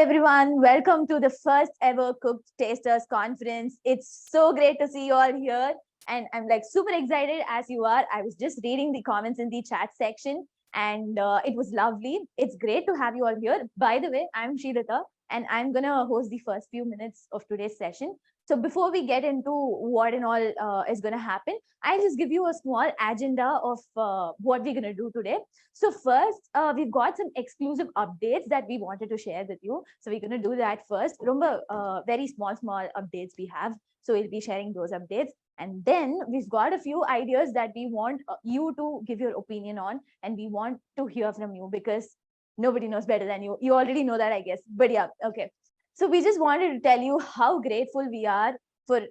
everyone, welcome to the first ever Cooked Tasters Conference. It's so great to see you all here, and I'm like super excited as you are. I was just reading the comments in the chat section, and it was lovely. It's great to have you all here. By the way, I'm Srilata, and I'm gonna host the first few minutes of today's session. So before we get into what and all is gonna happen, I'll just give you a small agenda of what we're gonna do today. So first, we've got some exclusive updates that we wanted to share with you. So we're going to do that first. Remember, very small updates we have. So we'll be sharing those updates. And then we've got a few ideas that we want you to give your opinion on. And we want to hear from you because nobody knows better than you. You already know that, I guess. But yeah, okay. So we just wanted to tell you how grateful we are for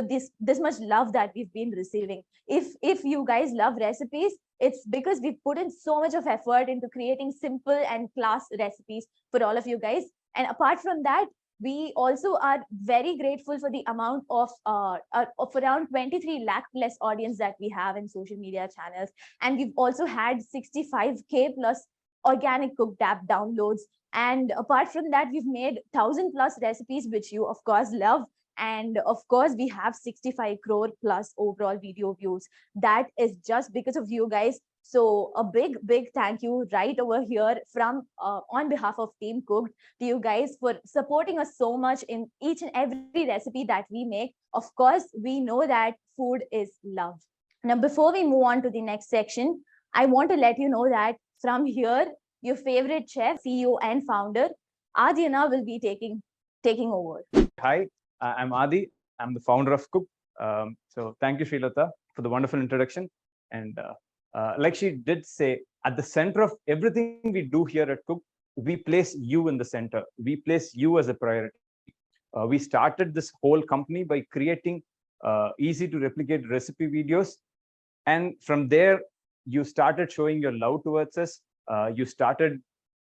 this much love that we've been receiving. If you guys love recipes, it's because we've put in so much of effort into creating simple and class recipes for all of you guys. And apart from that, we also are very grateful for the amount of around 23 lakh plus audience that we have in social media channels. And we've also had 65K plus organic cooked app downloads. And apart from that, we've made 1,000 plus recipes, which you of course love. And of course, we have 65 crore plus overall video views. That is just because of you guys. So a big thank you right over here from on behalf of Team Cooked to you guys for supporting us so much in each and every recipe that we make. Of course, we know that food is love. Now, before we move on to the next section, I want to let you know that from here, your favorite chef, CEO and founder, Adhyana, will be taking over. Hi. I'm Adi. I'm the founder of Cook. So thank you, Srilata, for the wonderful introduction. And like she did say, at the center of everything we do here at Cook, we place you in the center. We place you as a priority. We started this whole company by creating easy to replicate recipe videos. And from there, you started showing your love towards us. You started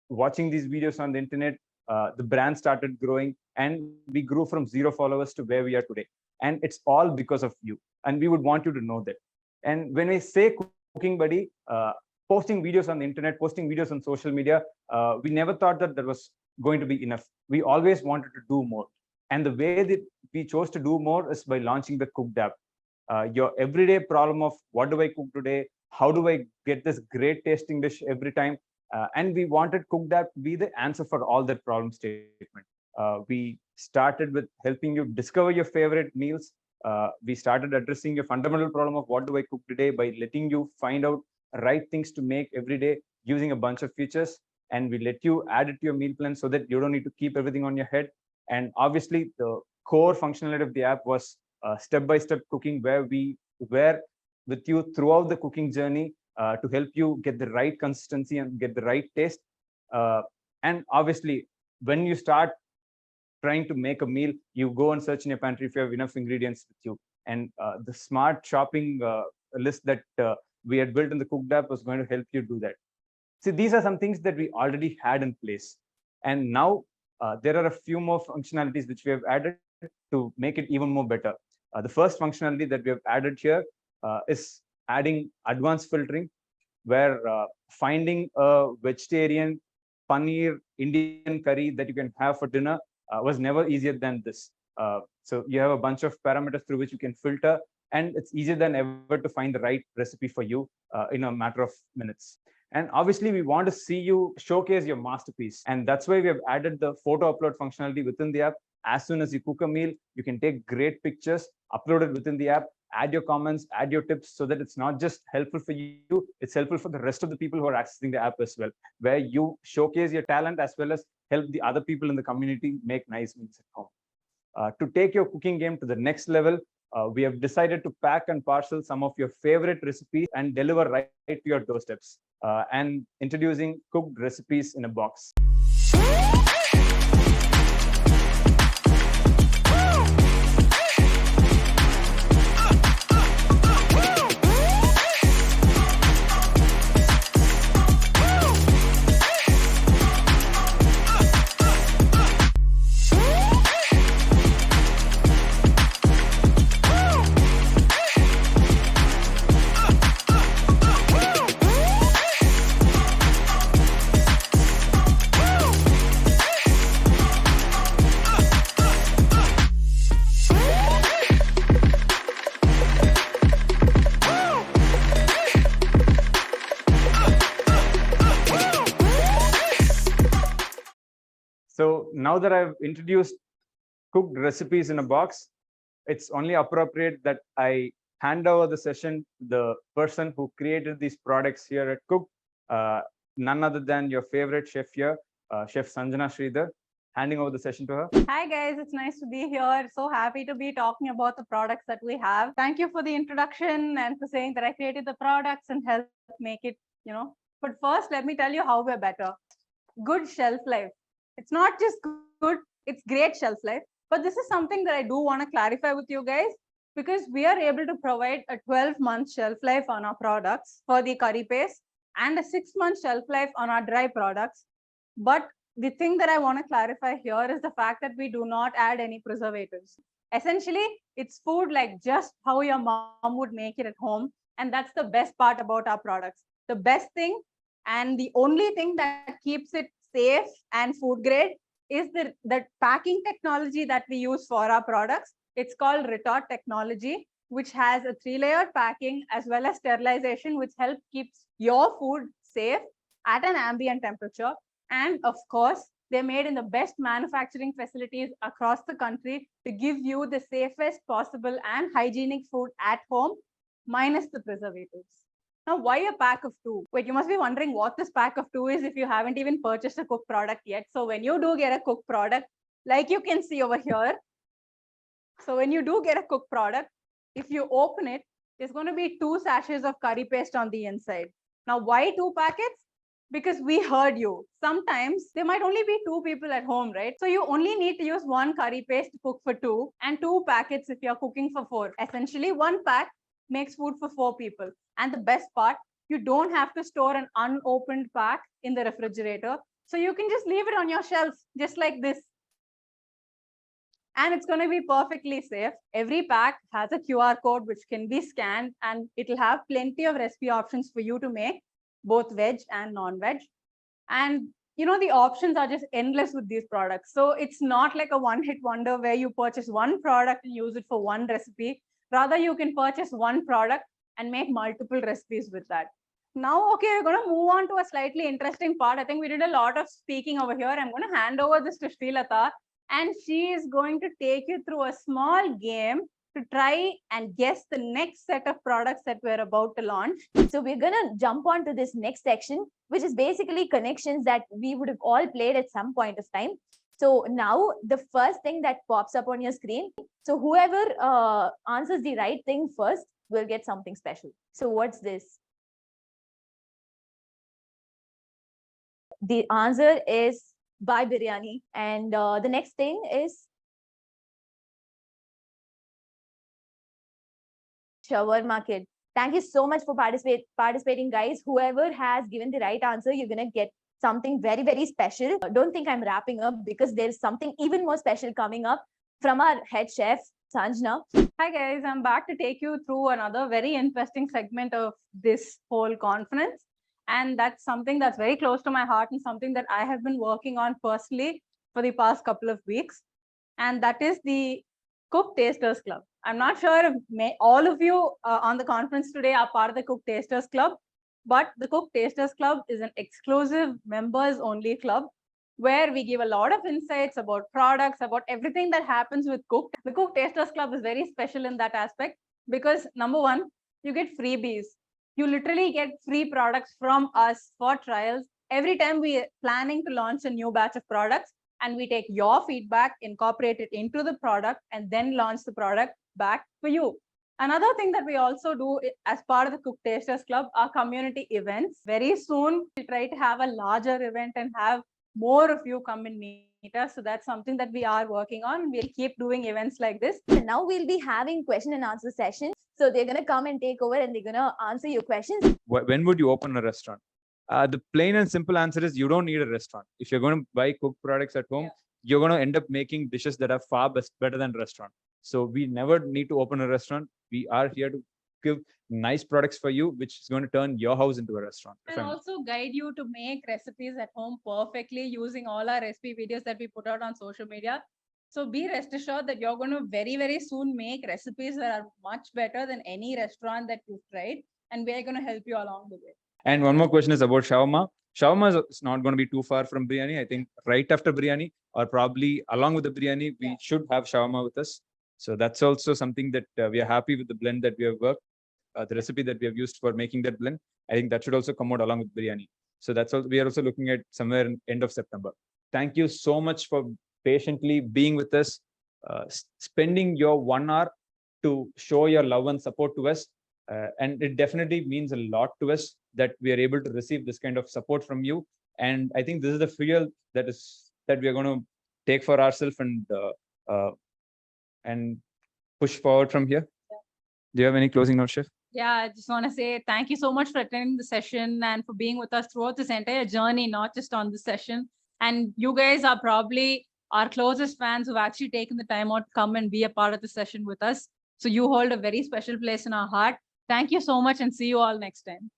watching these videos on the internet. The brand started growing, and we grew from 0 followers to where we are today. And it's all because of you. And we would want you to know that. And when we say Cooking Buddy, posting videos on the internet, posting videos on social media, we never thought that that was going to be enough. We always wanted to do more. And the way that we chose to do more is by launching the Cooked app. Your everyday problem of what do I cook today? How do I get this great tasting dish every time? And we wanted Cooked app to be the answer for all that problem statement. We started with helping you discover your favorite meals. We started addressing your fundamental problem of what do I cook today by letting you find out right things to make every day using a bunch of features. And we let you add it to your meal plan so that you don't need to keep everything on your head. And obviously, the core functionality of the app was step-by-step cooking, where we were with you throughout the cooking journey to help you get the right consistency and get the right taste. And obviously, when you start trying to make a meal, you go and search in your pantry if you have enough ingredients with you. And the smart shopping list that we had built in the Cooked app was going to help you do that. See, these are some things that we already had in place. And now there are a few more functionalities which we have added to make it even more better. The first functionality that we have added here is adding advanced filtering, where finding a vegetarian paneer Indian curry that you can have for dinner was never easier than this. So you have a bunch of parameters through which you can filter, and it's easier than ever to find the right recipe for you in a matter of minutes. And obviously, we want to see you showcase your masterpiece. And that's why we have added the photo upload functionality within the app. As soon as you cook a meal, you can take great pictures, upload it within the app, add your comments, add your tips, so that it's not just helpful for you, it's helpful for the rest of the people who are accessing the app as well, where you showcase your talent as well as help the other people in the community make nice meals at home. To take your cooking game to the next level, we have decided to pack and parcel some of your favorite recipes and deliver right to your doorsteps. And introducing cooked recipes in a box. now that I've introduced cooked recipes in a box, it's only appropriate that I hand over the session to the person who created these products here at Cook, none other than your favorite chef here, Chef Sanjana Sridhar. Handing over the session to her. Hi guys, it's nice to be here. So happy to be talking about the products that we have. Thank you for the introduction and for saying that I created the products and helped make it, But first, let me tell you how we're better. Good shelf life. It's not just good, it's great shelf life. But this is something that I do want to clarify with you guys, because we are able to provide a 12-month shelf life on our products for the curry paste and a 6-month shelf life on our dry products. But the thing that I want to clarify here is the fact that we do not add any preservatives. Essentially, it's food like just how your mom would make it at home. And that's the best part about our products. The best thing and the only thing that keeps it safe and food grade is the packing technology that we use for our products. It's called retort technology, which has a 3-layered packing as well as sterilization, which helps keeps your food safe at an ambient temperature. And of course, they're made in the best manufacturing facilities across the country to give you the safest possible and hygienic food at home, minus the preservatives. Now, why a pack of 2? Wait, you must be wondering what this pack of 2 is if you haven't even purchased a Cook product yet. So when you do get a Cook product, like you can see over here, so when you do get a Cook product, if you open it, there's going to be 2 sachets of curry paste on the inside. Now, why 2 packets? Because we heard you. Sometimes there might only be 2 people at home, right? So you only need to use 1 curry paste to cook for 2 and 2 packets if you're cooking for 4. Essentially, 1 pack makes food for 4 people. And the best part, you don't have to store an unopened pack in the refrigerator. So you can just leave it on your shelf, just like this. And it's going to be perfectly safe. Every pack has a QR code which can be scanned, and it'll have plenty of recipe options for you to make, both veg and non-veg. And the options are just endless with these products. So it's not like a one-hit wonder where you purchase one product and use it for one recipe. Rather, you can purchase one product and make multiple recipes with that. Now, okay, we're going to move on to a slightly interesting part. I think we did a lot of speaking over here. I'm going to hand over this to Srilata, and she is going to take you through a small game to try and guess the next set of products that we're about to launch. So we're going to jump on to this next section, which is basically connections that we would have all played at some point of time. So now the first thing that pops up on your screen, so whoever answers the right thing first will get something special. So what's this? The answer is Bhai Biryani. And the next thing is Shawarma Kid. Thank you so much for participating, guys. Whoever has given the right answer, you're going to get something very, very special. Don't think I'm wrapping up, because there's something even more special coming up from our head chef, Sanjana. Hi guys, I'm back to take you through another very interesting segment of this whole conference. And that's something that's very close to my heart and something that I have been working on personally for the past couple of weeks. And that is the Cook Tasters Club. I'm not sure if all of you on the conference today are part of the Cook Tasters Club, but the Cook Tasters Club is an exclusive members only club where we give a lot of insights about products, about everything that happens with Cook. The Cook Tasters Club is very special in that aspect because, number one, you get freebies. You literally get free products from us for trials. Every time we are planning to launch a new batch of products, and we take your feedback, incorporate it into the product, and then launch the product back for you. Another thing that we also do as part of the Cook Tasters Club are community events. Very soon, we'll try to have a larger event and have more of you come and meet us. So that's something that we are working on. We'll keep doing events like this. And now we'll be having question and answer sessions. So they're going to come and take over and they're going to answer your questions. When would you open a restaurant? The plain and simple answer is you don't need a restaurant. If you're going to buy cooked products at home, you're going to end up making dishes that are far better than restaurant. So we never need to open a restaurant. We are here to give nice products for you, which is going to turn your house into a restaurant. And also guide you to make recipes at home perfectly using all our recipe videos that we put out on social media. So be rest assured that you're going to very, very soon make recipes that are much better than any restaurant that you've tried. And we're going to help you along the way. And one more question is about shawarma. shawarma is not going to be too far from biryani. I think right after biryani, or probably along with the biryani, we should have shawarma with us. So that's also something that we are happy with the blend that we have worked, the recipe that we have used for making that blend. I think that should also come out along with biryani. So that's also, we are also looking at somewhere in end of September. Thank you so much for patiently being with us, spending your 1 hour to show your love and support to us. And it definitely means a lot to us that we are able to receive this kind of support from you. And I think this is the fuel that we are going to take for ourselves and push forward from here. Do you have any closing notes, Chef? Yeah, I just want to say thank you so much for attending the session and for being with us throughout this entire journey, not just on this session. And you guys are probably our closest fans who've actually taken the time out to come and be a part of the session with us. So you hold a very special place in our heart. Thank you so much and see you all next time.